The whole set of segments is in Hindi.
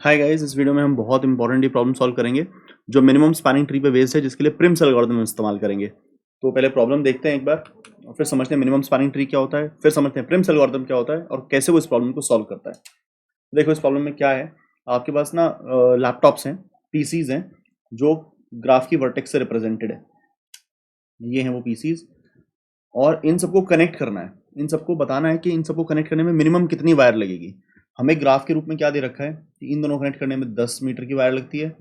हाय गाइस, इस वीडियो में हम बहुत इंपॉर्टेंट प्रॉब्लम सॉल्व करेंगे जो मिनिमम स्पैनिंग ट्री पे बेस्ड है, जिसके लिए प्रिम्स एल्गोरिथम इस्तेमाल करेंगे। तो पहले प्रॉब्लम देखते हैं एक बार और फिर समझते हैं मिनिमम स्पैनिंग ट्री क्या होता है, फिर समझते हैं प्रिम्स एल्गोरिथम क्या होता है और कैसे वो इस प्रॉब्लम को सॉल्व करता है। देखो इस प्रॉब्लम में क्या है, आपके पास ना लैपटॉप्स हैं, पीसीज हैं जो ग्राफ की वर्टेक्स से रिप्रेजेंटेड है। ये हैं वो पीसीज और इन सबको कनेक्ट करना है। इन सबको बताना है कि इन सबको कनेक्ट करने में मिनिमम कितनी वायर लगेगी। हमें ग्राफ के रूप में क्या दे रखा है कि इन दोनों कनेक्ट करने में 10 मीटर की वायर लगती है,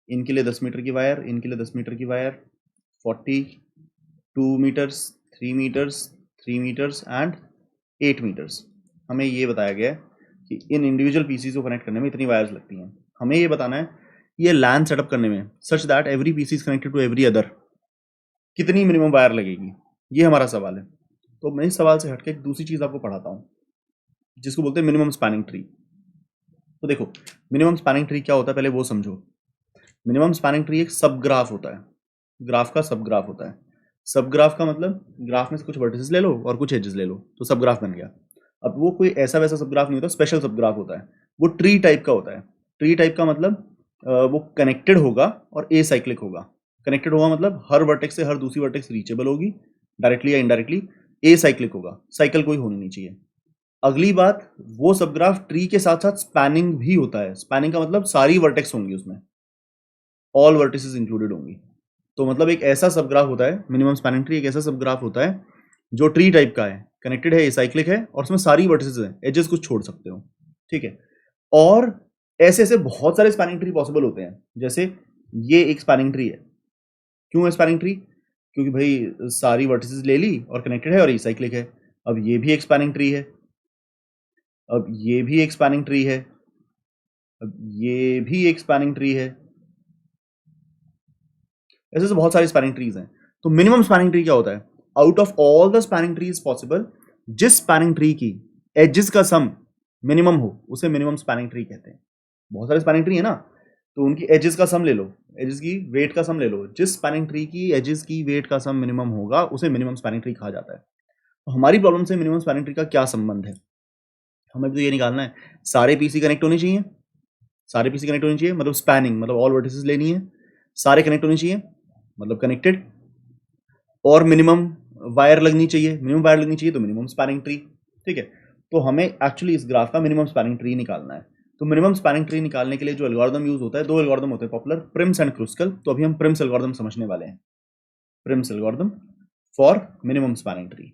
इनके लिए 10 मीटर की वायर, इनके लिए 10 मीटर की wire, 42 metres, 3 metres, 3 metres and 8 metres. हमें ये बताया गया है कि इन इंडिविजुअल पीसीज को कनेक्ट करने में इतनी वायर्स लगती हैं। हमें ये बताना है ये लैन सेटअप करने में such that every PC is connected to every other कितनी मिनिमम वायर लगेगी, ये हमारा सवाल है। तो मैं इस सवाल से हटके एक दूसरी चीज आपको पढ़ाता हूँ जिसको बोलते हैं मिनिमम स्पैनिंग ट्री। तो देखो मिनिमम स्पैनिंग ट्री क्या होता है पहले वो समझो। मिनिमम स्पैनिंग ट्री एक सब ग्राफ होता है, ग्राफ का सब ग्राफ होता है। सब ग्राफ का मतलब ग्राफ में से कुछ वर्टिसेस ले लो और कुछ एजेस ले लो तो सब ग्राफ बन गया। अब वो कोई ऐसा वैसा सब ग्राफ नहीं होता, स्पेशल सब ग्राफ होता है। वो ट्री टाइप का होता है। ट्री टाइप का मतलब वो कनेक्टेड होगा और ए साइक्लिक होगा। कनेक्टेड होगा मतलब हर वर्टेक्स से हर दूसरी वर्टेक्स रीचेबल होगी डायरेक्टली या इनडायरेक्टली। ए साइक्लिक होगा, साइकिल कोई होनी नहीं चाहिए। अगली बात, वो सब ग्राफ ट्री के साथ साथ स्पैनिंग भी होता है। स्पैनिंग का मतलब सारी वर्टेक्स होंगी उसमें, ऑल वर्टिसेस इंक्लूडेड होंगी। तो मतलब एक ऐसा सब ग्राफ होता है, मिनिमम स्पैनिंग ट्री एक ऐसा सब ग्राफ होता है जो ट्री टाइप का है, कनेक्टेड है, एसाइक्लिक है और उसमें सारी वर्टिसेस हैं, एजेस कुछ छोड़ सकते हो, ठीक है। और ऐसे ऐसे बहुत सारे स्पैनिंग ट्री पॉसिबल होते हैं। जैसे ये एक स्पैनिंग ट्री है। क्यों है स्पैनिंग ट्री? क्योंकि भाई सारी वर्टिसेस ले ली और कनेक्टेड है और एसाइक्लिक है। अब ये भी एक स्पैनिंग ट्री है, अब ये भी एक स्पैनिंग ट्री है, अब ये भी एक स्पैनिंग ट्री है। ऐसे से बहुत सारे स्पैनिंग ट्रीज हैं। तो मिनिमम स्पैनिंग ट्री क्या होता है? Out of all the spanning trees possible, जिस स्पैनिंग ट्री की एजेस का सम मिनिमम हो उसे मिनिमम स्पैनिंग ट्री कहते हैं। बहुत सारे स्पैनिंग ट्री है ना, तो उनकी एजेस का सम ले लो, एजेस की वेट का सम ले लो। जिस स्पैनिंग ट्री की एजेस की वेट का सम मिनिमम होगा उसे मिनिमम स्पैनिंग ट्री कहा जाता है। तो हमारी प्रॉब्लम से मिनिमम स्पैनिंग ट्री का क्या संबंध है? हमें तो ये निकालना है सारे पीसी कनेक्ट होने चाहिए। सारे पीसी कनेक्ट होने चाहिए मतलब स्पैनिंग, मतलब ऑल वर्टिसेस लेनी है। सारे कनेक्ट होने चाहिए मतलब कनेक्टेड। और मिनिमम वायर लगनी चाहिए, मिनिमम वायर लगनी चाहिए तो मिनिमम स्पैनिंग ट्री, ठीक है। तो हमें एक्चुअली इस ग्राफ का मिनिमम स्पैनिंग ट्री निकालना है। तो मिनिमम स्पैनिंग ट्री निकालने के लिए जो एल्गोरिथम यूज होता है, दो एल्गोरिथम होते हैं पॉपुलर, प्रिम्स एंड क्रूस्कल। तो अभी हम प्रिम्स एल्गोरिथम समझने वाले हैं, Prim's algorithm for minimum spanning tree,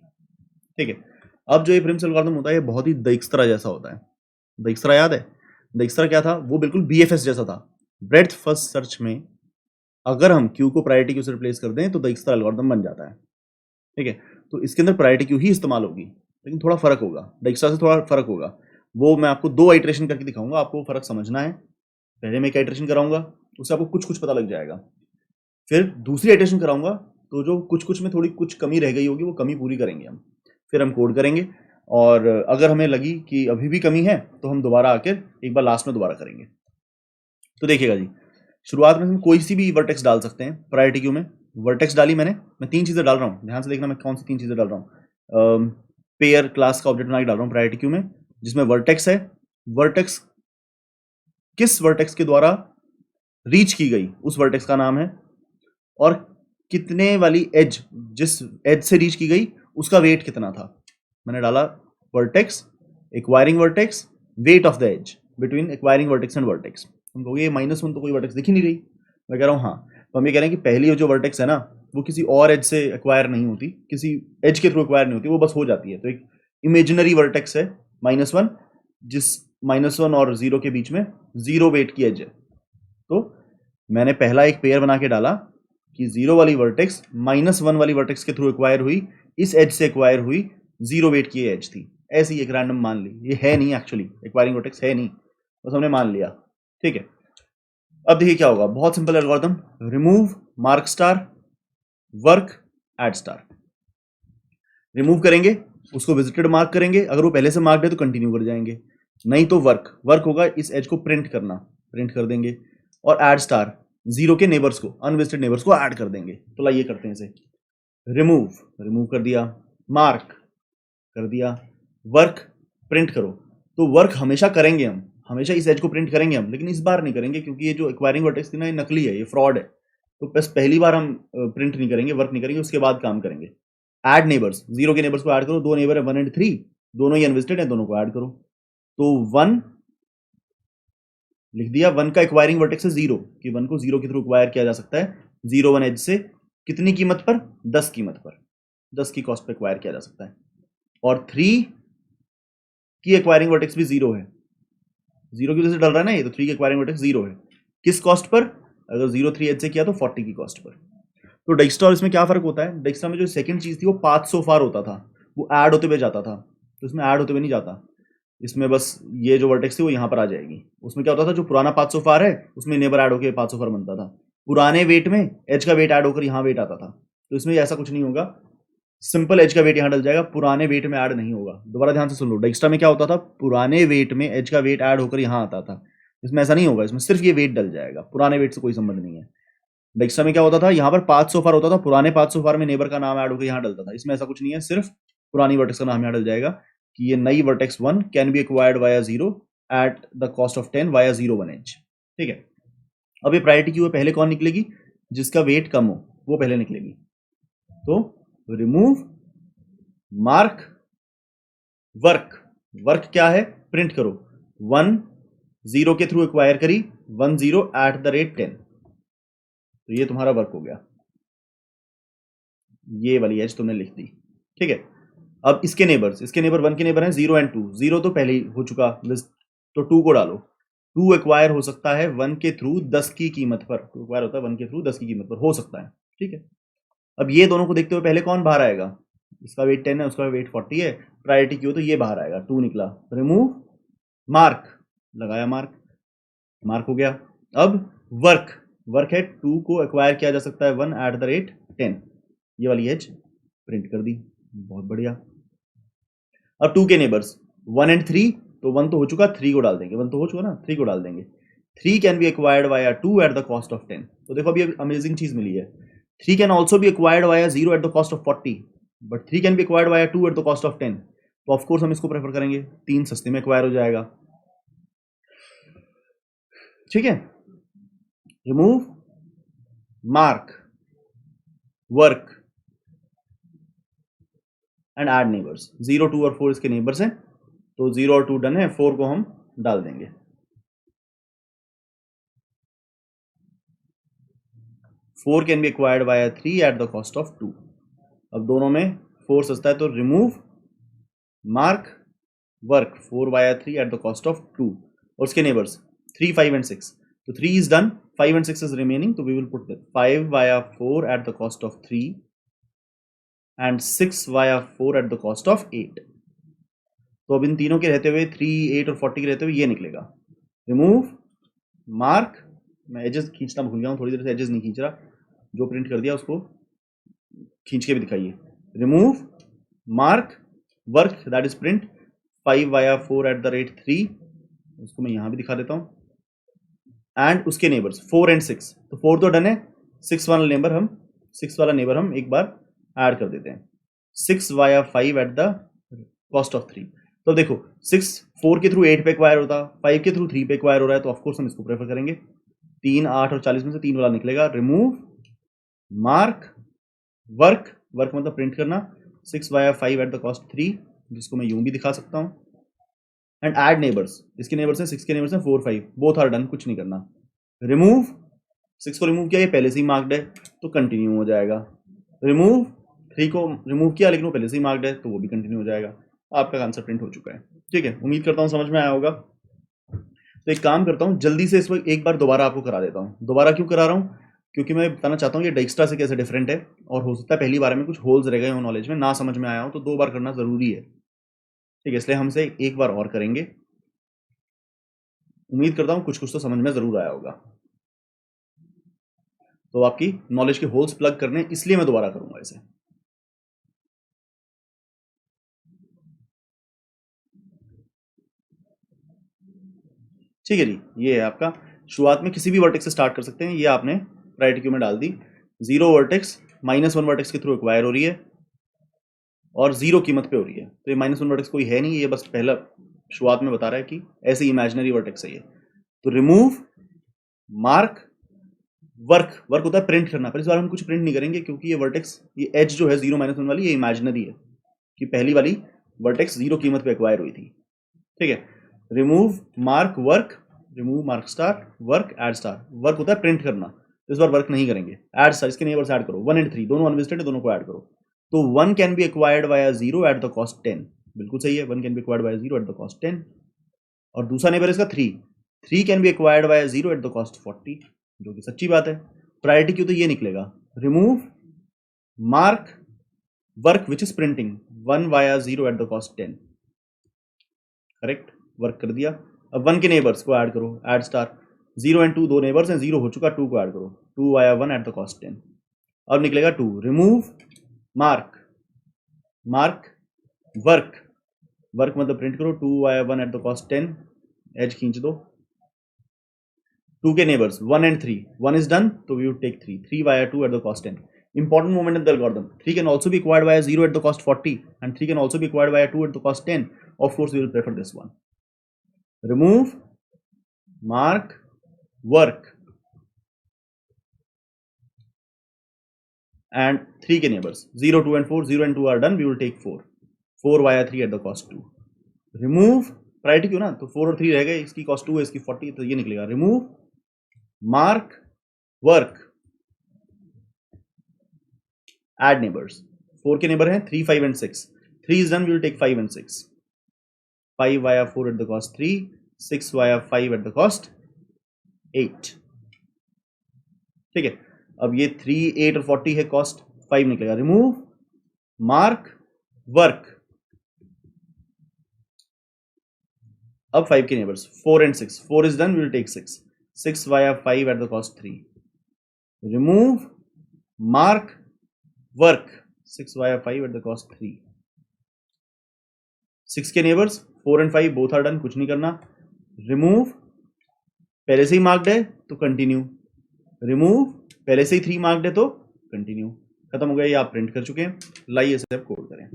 ठीक है। अब जो ये प्रिम्स एल्गोरिथम होता है ये बहुत ही dijkstra जैसा होता है। dijkstra याद है? dijkstra क्या था? वो बिल्कुल BFS जैसा था। ब्रेड्थ फर्स्ट सर्च में अगर हम क्यू को प्रायोरिटी क्यू से रिप्लेस कर दें तो dijkstra एल्गोरिथम बन जाता है, ठीक है। तो इसके अंदर प्रायोरिटी क्यू ही इस्तेमाल होगी, लेकिन थोड़ा फर्क होगा, dijkstra से थोड़ा फर्क होगा। वो मैं आपको दो आइट्रेशन करके दिखाऊंगा, आपको फर्क समझना है। पहले मैं एक आइट्रेशन कराऊंगा, उससे आपको कुछ कुछ पता लग जाएगा। फिर दूसरी आइट्रेशन कराऊंगा तो जो कुछ कुछ में थोड़ी कुछ कमी रह गई होगी वो कमी पूरी करेंगे हम। फिर हम कोड करेंगे और अगर हमें लगी कि अभी भी कमी है तो हम दोबारा आकर एक बार लास्ट में दोबारा करेंगे। तो देखिएगा जी, शुरुआत में हम कोई सी भी वर्टेक्स डाल सकते हैं प्रायोरिटी क्यू में। वर्टेक्स डाली मैंने, मैं तीन चीजें डाल रहा हूँ, ध्यान से देखना मैं कौन सी तीन चीजें डाल रहा हूँ। पेयर क्लास का ऑब्जेक्ट बना के डाल रहा हूँ प्रायोरिटी क्यू में, जिसमें वर्टेक्स है। वर्टेक्स किस वर्टेक्स के द्वारा रीच की गई उस वर्टेक्स का नाम है, और कितने वाली एज, जिस एज से रीच की गई उसका वेट कितना था। मैंने डाला vertex, acquiring vertex, weight of the edge between acquiring vertex and vertex. तुम कहोगे ये -1 तो कोई वर्टेक्स दिख ही नहीं रही। मैं कह रहा हूँ हाँ, तो हम ये कह रहे हैं कि पहली जो वर्टेक्स है ना वो किसी और एज से एक्वायर नहीं होती, किसी एज के थ्रू एक्वायर नहीं होती, वो बस हो जाती है। तो एक इमेजिनरी वर्टेक्स है -1, जिस -1 और 0 के बीच में 0 वेट की एज है। तो मैंने पहला एक पेयर बना के डाला कि 0 वाली वर्टेक्स -1 वाली वर्टेक्स के थ्रू एक्वायर हुई, इस एज से एक्वायर हुई, 0 वेट की एज थी। ऐसी एक रैंडम मान ली, ये है नहीं एक्चुअली एक्वायरिंग वर्टेक्स है नहीं, बस हमने मान लिया, ठीक है। अब देखिए क्या होगा, बहुत simple algorithm, remove, mark star, work, add star. Remove करेंगे, उसको विजिटेड मार्क करेंगे, अगर वो पहले से मार्क्ड है तो कंटिन्यू कर जाएंगे, नहीं तो वर्क, वर्क होगा इस एज को प्रिंट करना, प्रिंट कर देंगे। और ऐड स्टार, 0 के नेबर्स को, अनविजिटेड नेबर्स को ऐड कर देंगे। तो लाइए करते हैं इसे। रिमूव, रिमूव कर दिया, मार्क कर दिया, वर्क प्रिंट करो। तो वर्क हमेशा करेंगे हम, हमेशा इस एज को प्रिंट करेंगे हम, लेकिन इस बार नहीं करेंगे क्योंकि ये जो एक्वायरिंग वर्टेक्स थी ना, ये नकली है, ये फ्रॉड है। तो बस पहली बार हम प्रिंट नहीं करेंगे, वर्क नहीं करेंगे, उसके बाद काम करेंगे। ऐड नेबर्स, 0 के नेबर्स को ऐड करो, दो नेबर है 1 एंड 3, दोनों ही अनविजिटेड है, दोनों को ऐड करो। तो 1 लिख दिया, 1 का एक्वायरिंग वर्टेक्स है 0, कि 1 को 0 के थ्रू एक्वायर किया जा सकता है 0 1 एज से, कितनी कीमत पर? 10 कीमत पर, 10 की कॉस्ट पर एक्वायर किया जा सकता है। और 3 की एक्वायरिंग वर्टेक्स भी 0 है, 0 की वजह से डल रहा है ना ये, तो 3 की एक्वायरिंग वर्टेक्स 0 है। किस कॉस्ट पर? अगर 0 3 एज से किया तो 40 की कॉस्ट पर। तो डेक्स्ट्रा और इसमें क्या फर्क होता है? डेक्स्ट्रा में जो सेकंड चीज थी वो पाथ सो फार होता था, वो ऐड होते हुए जाता था, तो इसमें ऐड होते हुए नहीं जाता। इसमें बस ये जो वर्टेक्स थी वो यहाँ पर आ जाएगी। उसमें क्या होता था, जो पुराना पाथ सो फार है उसमें नेबर ऐड होकर पाथ सो फार बनता था, पुराने वेट में एज का वेट ऐड होकर यहाँ वेट आता था। तो इसमें ऐसा कुछ नहीं होगा, सिंपल एज का वेट यहाँ डल जाएगा, पुराने वेट में ऐड नहीं होगा। दोबारा ध्यान से सुन लो, डेक्स्ट्रा में क्या होता था, पुराने वेट में एज का वेट ऐड होकर यहाँ आता था। इसमें ऐसा नहीं होगा, इसमें सिर्फ ये वेट डल जाएगा, पुराने वेट से कोई संबंध नहीं है। डेक्स्ट्रा में क्या होता था, यहाँ पर पाथ सो फार होता था, पुराने पाथ सो फार में नेबर का नाम ऐड होकर यहाँ डलता था। इसमें ऐसा कुछ नहीं है, सिर्फ पुरानी वर्टेक्स का नाम यहाँ डल जाएगा कि ये नई vertex 1 can be acquired via 0 at the cost of 10 via 0 1 edge. ठीक है, अब ये प्रायोरिटी क्यू है, पहले कौन निकलेगी? जिसका वेट कम हो वो पहले निकलेगी। तो रिमूव मार्क वर्क, वर्क क्या है? प्रिंट करो, 1 0 के थ्रू एक्वायर करी 1 0 एट द रेट 10, तो ये तुम्हारा वर्क हो गया, ये वाली एज तुमने लिख दी। ठीक है, अब इसके नेबर्स, इसके नेबर 1 के नेबर हैं 0 एंड 2, 0 तो पहले ही हो चुका, तो 2 को डालो। 2 एक्वायर हो सकता है 1 के थ्रू 10 की कीमत पर, 2 एक्वायर होता है 1 के थ्रू 10 की कीमत पर, हो सकता है। ठीक है, अब ये दोनों को देखते हुए पहले कौन बाहर आएगा? इसका वेट 10 है, उसका वेट 40 है, प्रायोरिटी क्यू, तो ये बाहर आएगा, 2 निकला। रिमूव मार्क, लगाया मार्क, मार्क हो गया। अब वर्क, वर्क है 2 को एक्वायर किया जा सकता है 1 एट द रेट 10, ये वाली एज प्रिंट कर दी, बहुत बढ़िया। अब 2 के नेबर्स 1 एंड 3, तो 1 तो हो चुका, 3 को डाल देंगे, 1 तो हो चुका ना, 3 को डाल देंगे। 3 can be acquired via 2 eight the cost of 10, तो देखो अभी अमेजिंग चीज मिली है, 3 can also be acquired via 0 at the cost of 40, but 3 can be acquired via 2 eight the cost of 10, तो ऑफकोर्स हम इसको प्रेफर करेंगे, 3 सस्ते में एक्वायर हो जाएगा। ठीक है, remove mark work and add neighbours, 0 2 और 4 इसके नेबर्स हैं, तो 0 और 2 डन है, 4 को हम डाल देंगे। Four can be acquired by 3 at the cost of 2, अब दोनों में 4 सस्ता है, तो remove mark work 4 by 3 at the cost of 2, और उसके नेबर्स 3 5 एंड 6, तो 3 is done, 5 and 6 is remaining, तो we will put 5 by 4 at the cost of 3 and 6 by 4 at the cost of 8, तो अब इन तीनों के रहते हुए 3 8 और 40 के रहते हुए ये निकलेगा। रिमूव मार्क, मैं एजेस खींचना भूल गया हूँ, थोड़ी देर से एजेस नहीं खींच रहा, जो प्रिंट कर दिया उसको खींच के भी दिखाइए। Remove mark work that is print 5 by 4 at the rate 3, उसको मैं यहां भी दिखा देता हूं, एंड उसके नेबर्स 4 एंड 6, तो 4 तो डन है, 6 वाला नेबर हम एक बार ऐड कर देते हैं, 6 by 5 at the cost of 3, तो देखो 6 4 के थ्रू 8 पे एक्वायर होता, 5 के थ्रू 3 पे एक्वायर हो रहा है, तो ऑफकोर्स हम इसको प्रेफर करेंगे, 3 8 और 40 में से 3 वाला निकलेगा। रिमूव मार्क वर्क, वर्क मतलब प्रिंट करना, 6 बाय 5 एट द कॉस्ट 3, जिसको मैं यूं भी दिखा सकता हूं, एंड ऐड नेबर्स, इसके नेबर्स हैं 6 के नेबर्स हैं 4 5, बोथ आर डन, कुछ नहीं करना। रिमूव 6 को रिमूव किया, ये पहले से ही मार्क्ड है तो कंटिन्यू हो जाएगा। रिमूव 3 को रिमूव किया लेकिन वो पहले से ही मार्क्ड है, तो वो भी कंटिन्यू हो जाएगा। आपका आंसर प्रिंट हो चुका है। ठीक है, उम्मीद करता हूँ समझ में आया होगा। तो एक काम करता हूँ, जल्दी से इसको एक बार दोबारा आपको करा देता हूँ। दोबारा क्यों करा रहा हूँ? क्योंकि मैं बताना चाहता हूँ ये डेक्स्ट्रा से कैसे डिफरेंट है, और हो सकता है पहली बार में कुछ होल्स रह गए हो नॉलेज में, ना समझ में आया हो, तो 2 बार करना जरूरी है। ठीक है, इसलिए हमसे एक बार और करेंगे। उम्मीद करता हूँ कुछ कुछ तो समझ में जरूर आया होगा। तो आपकी नॉलेज के होल्स प्लग करने, इसलिए मैं दोबारा करूंगा इसे। ठीक है जी, ये है आपका। शुरुआत में किसी भी वर्टेक्स से स्टार्ट कर सकते हैं, ये आपने प्रायोरिटी क्यू में डाल दी। 0 वर्टेक्स -1 वर्टेक्स के थ्रू एक्वायर हो रही है और 0 कीमत पे हो रही है, तो ये -1 वर्टेक्स कोई है नहीं, ये बस पहला शुरुआत में बता रहा है कि ऐसे इमेजिनरी वर्टेक्स है ये। तो रिमूव मार्क वर्क, वर्क होता है प्रिंट करना, पर इस बार हम कुछ प्रिंट नहीं करेंगे क्योंकि ये वर्टेक्स, ये एज जो है 0-1 वाली, ये इमेजिनरी है कि पहली वाली वर्टेक्स 0 कीमत पे एक्वायर हुई थी। ठीक है, remove mark work, remove mark star work add star. Work होता है प्रिंट करना, तो इस बार वर्क नहीं करेंगे। एड स्टार, इसके नेबर्स ऐड करो 1 और 3, दोनों अनविजिटेड है, दोनों को ऐड करो। तो 1 can be acquired via 0 at the cost 10, बिल्कुल सही है, 1 can be acquired via 0 at the cost 10। और दूसरा नेबर इसका 3 can be acquired via 0 at the cost 40, जो कि सच्ची बात है। प्रायोरिटी क्यों, तो ये निकलेगा remove mark work which is printing 1 via 0 at the cost 10, correct, work कर दिया। अब 1 के नेबर्स को ऐड करो, ऐड स्टार, 0 एंड 2 दो नेबर्स हैं, 0 हो चुका, 2 को ऐड करो, 2 वाया 1 एट द कॉस्ट 10। अब निकलेगा 2, remove mark, mark work, work मतलब प्रिंट करो, 2 via 1 at the cost 10, edge खींच दो। 2 के नेबर्स 1 एंड 3, 1 is done, तो we would take 3, 3 via 2 at the cost 10. Important moment in the algorithm, 3 can also be acquired via 0 at the cost 40 and 3 can also be acquired via 2 at the cost 10. Of course, we will prefer this one. Remove mark work and 3 के neighbors 0, 2 and 4, 0 and 2 are done, we will take 4, 4 via 3 at the cost 2. Remove priority क्यों ना, तो 4 और 3 रह गए, इसकी कॉस्ट 2 है, इसकी 40, तो ये निकलेगा remove mark work add neighbors, 4 के neighbor हैं 3, 5 and 6, 3 is done, we will take 5 and 6, 5 via 4 at the cost 3, 6 via 5 at the cost 8। ठीक है, अब ये 3, 8 और 40 है, कॉस्ट 5 निकलेगा, रिमूव मार्क वर्क। अब 5 के neighbors 4 and 6, 4 is done, we will take 6, 6 via 5 at the cost 3, remove mark work, 6 via 5 at the cost 3। 6 के neighbors 4 and 5 both are done, कुछ नहीं करना। रिमूव, पहले से ही मार्क्ड है तो कंटिन्यू, रिमूव पहले से ही 3 मार्क्ड है तो कंटिन्यू। खत्म हो गया, ये आप प्रिंट कर चुके हैं। लाइए इसे अब कोड करें।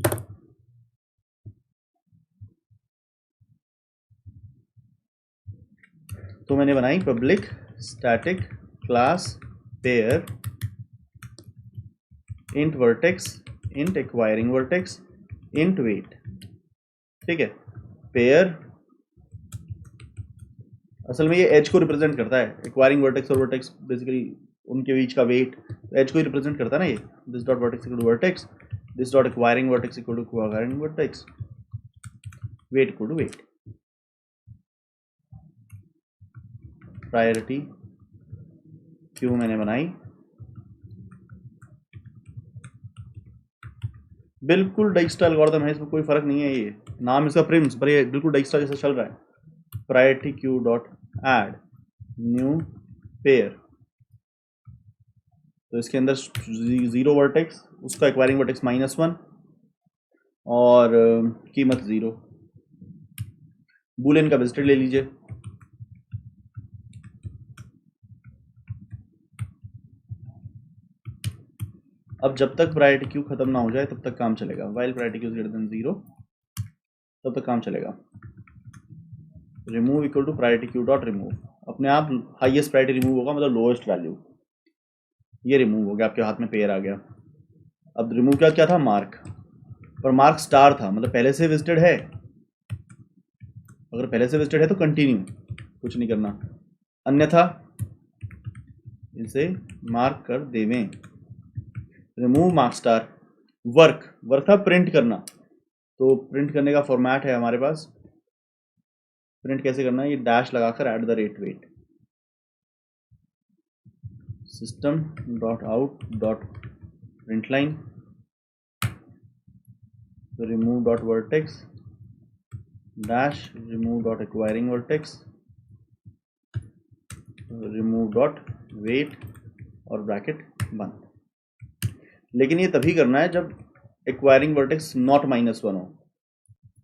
तो मैंने बनाई public static class pair int vertex int acquiring vertex int weight. ठीक है, पेयर असल में ये एज को रिप्रेजेंट करता है, एक्वायरिंग वर्टेक्स और वर्टेक्स बेसिकली उनके बीच का वेट एज को ही रिप्रेजेंट करता है ना। ये this dot vertex equal to vertex, this dot acquiring vertex equal to acquiring vertex, weight equal to weight. Priority क्यों मैंने बनाई, बिल्कुल डाइस्टा एल्गोरिथम है, इसमें कोई फर्क नहीं है। ये नाम इसका प्रिम्स, पर ये बिल्कुल डाइस्टा जैसा चल रहा है। Priority queue dot add new pair, तो इसके अंदर 0 वर्टेक्स, उसका एक्वायरिंग वर्टेक्स -1 और कीमत 0। बूलियन का विजिटर ले लीजिए। अब जब तक प्रायोरिटी क्यू खत्म ना हो जाए तब तक काम चलेगा। While priority queue greater than 0 तब तक काम चलेगा। Remove equal to priority queue dot remove, अपने आप हाईएस्ट प्रायोरिटी रिमूव होगा, मतलब लोएस्ट वैल्यू, ये रिमूव हो गया, आपके हाथ में पेयर आ गया। अब रिमूव क्या था, मार्क, पर मार्क स्टार था, मतलब पहले से विजिटेड है। अगर पहले से विजिटेड है तो कंटिन्यू, कुछ नहीं करना, अन्यथा इसे मार्क कर देवें। Remove mark star work, work था प्रिंट करना, तो प्रिंट करने का फॉर्मेट है हमारे पास। प्रिंट कैसे करना है, ये डैश लगाकर at the rate weight system dot out dot print line remove dot vertex dash remove dot acquiring vertex remove dot weight और ब्रैकेट बंद। लेकिन ये तभी करना है जब एक्वायरिंग वर्टेक्स नॉट -1 हो,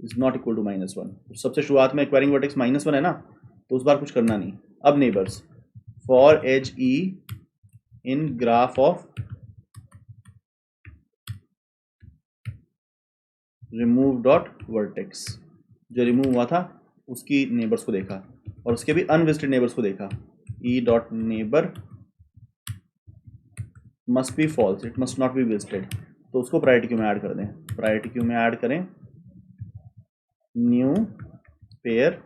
इज नॉट इक्वल टू -1। सबसे शुरुआत में एक्वायरिंग वर्टेक्स -1 है ना, तो उस बार कुछ करना नहीं। अब neighbours for edge E in graph of remove dot vertex, जो रिमूव हुआ था उसकी नेबर्स को देखा और उसके भी अनविजिटेड नेबर्स को देखा, E dot neighbour must be false, it must not be visited, तो उसको प्रायोरिटी क्यू में ऐड कर दें। प्रायोरिटी क्यू में ऐड करें न्यू पेयर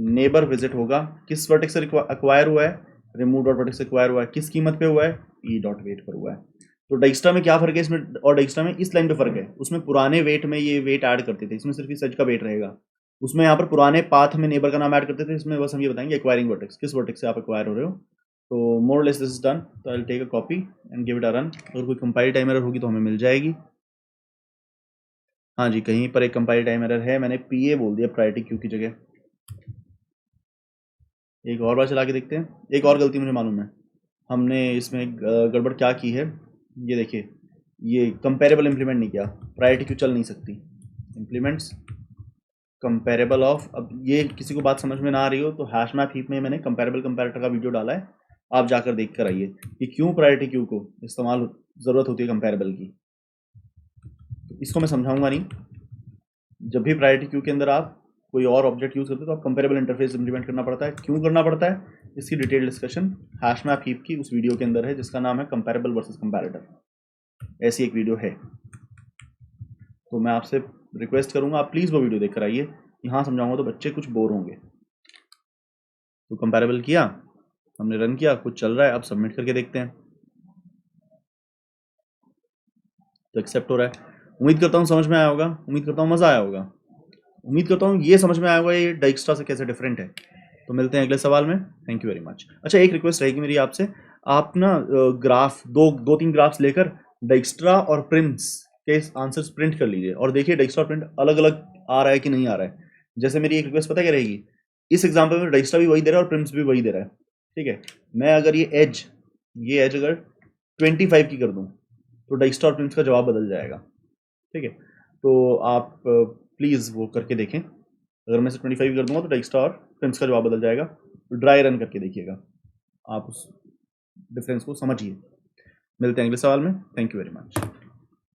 नेबर विजिट होगा, किस वर्टेक्स से एक्वायर हुआ है, रिमूव डॉट वर्टेक्स से एक्वायर हुआ है, किस कीमत पे हुआ है, ई डॉट वेट पर हुआ है। तो डाइक्स्ट्रा में क्या फर्क है इसमें और डाइक्स्ट्रा में, इस लाइन पे फर्क है। उसमें पुराने वेट में ये वेट ऐड करते थे, इसमें सिर्फ इस एज का वेट रहेगा। उसमें यहाँ पर पुराने पाथ में नेबर का नाम ऐड करते थे, इसमें बस हम ये बताएंगे एक्वायरिंग वर्टेक्स, किस वर्टेक्स से आप एक्वायर हो रहे हो। तो more less this is done, तो I will take a copy and give it a run. अगर कोई कंपाइल टाइम एरर होगी तो हमें मिल जाएगी। हाँ जी, कहीं पर एक कंपाइल टाइम एरर है, मैंने पीए बोल दिया प्रायोरिटी क्यू की जगह। एक और बार चला के देखते हैं। एक और गलती मुझे मालूम है, हमने इसमें गड़बड़ क्या की है, ये देखिए, ये कंपेरेबल इंप्लीमेंट नहीं किया, प्रायोरिटी क्यू चल नहीं सकती। इम्प्लीमेंट्स कंपेरेबल ऑफ, अब ये किसी को बात समझ में ना आ रही हो तो हैश मैप हीप में मैंने कंपेरेबल कंपैरेटर का वीडियो डाला है, आप जाकर देख कर आइए कि क्यों प्रायोरिटी क्यू को इस्तेमाल ज़रूरत होती है कंपेरेबल की। तो इसको मैं समझाऊंगा नहीं। जब भी प्रायोरिटी क्यू के अंदर आप कोई और ऑब्जेक्ट यूज़ करते हो तो आप कंपेरेबल इंटरफेस इंप्लीमेंट करना पड़ता है। क्यों करना पड़ता है, इसकी detail discussion hash map heap की उस वीडियो के अंदर है, जिसका नाम है कंपेरेबल वर्सेस कंपैरेटर। ऐसी एक वीडियो है, तो मैं आपसे रिक्वेस्ट करूंगा आप प्लीज़ वो वीडियो देख कर आइए। यहाँ समझाऊंगा तो बच्चे कुछ बोर होंगे। तो कंपेरेबल किया, हमने रन किया, कुछ चल रहा है, अब सबमिट करके देखते हैं। तो एक्सेप्ट हो रहा है। उम्मीद करता हूँ समझ में आया होगा, उम्मीद करता हूँ मज़ा आया होगा, उम्मीद करता हूँ ये समझ में आया होगा ये डाइक्स्ट्रा से कैसे डिफरेंट है। तो मिलते हैं अगले सवाल में। Thank you very much. अच्छा, एक रिक्वेस्ट रहेगी मेरी आपसे, आप ना ग्राफ दो तीन ग्राफ्स लेकर डाइक्स्ट्रा और प्रिम्स के आंसर्स प्रिंट कर लीजिए और देखिए डाइक्स्ट्रा प्रिंट अलग अलग आ रहा है कि नहीं आ रहा है। जैसे मेरी एक रिक्वेस्ट पता क्या रहेगी, इस एग्जाम्पल में डाइक्स्ट्रा भी वही दे रहा है और प्रिम्स भी वही दे रहा है, ठीक है। मैं अगर ये एज अगर 25 की कर दूँ तो डाइक्स्ट्रा और प्रिम्स का जवाब बदल जाएगा, ठीक है। तो आप प्लीज़ वो करके देखें। अगर मैं इसे 25 कर दूंगा तो डाइक्स्ट्रा और प्रिम्स का जवाब बदल जाएगा। तो ड्राई रन करके देखिएगा, आप उस डिफरेंस को समझिए। मिलते हैं अगले सवाल में। Thank you very much.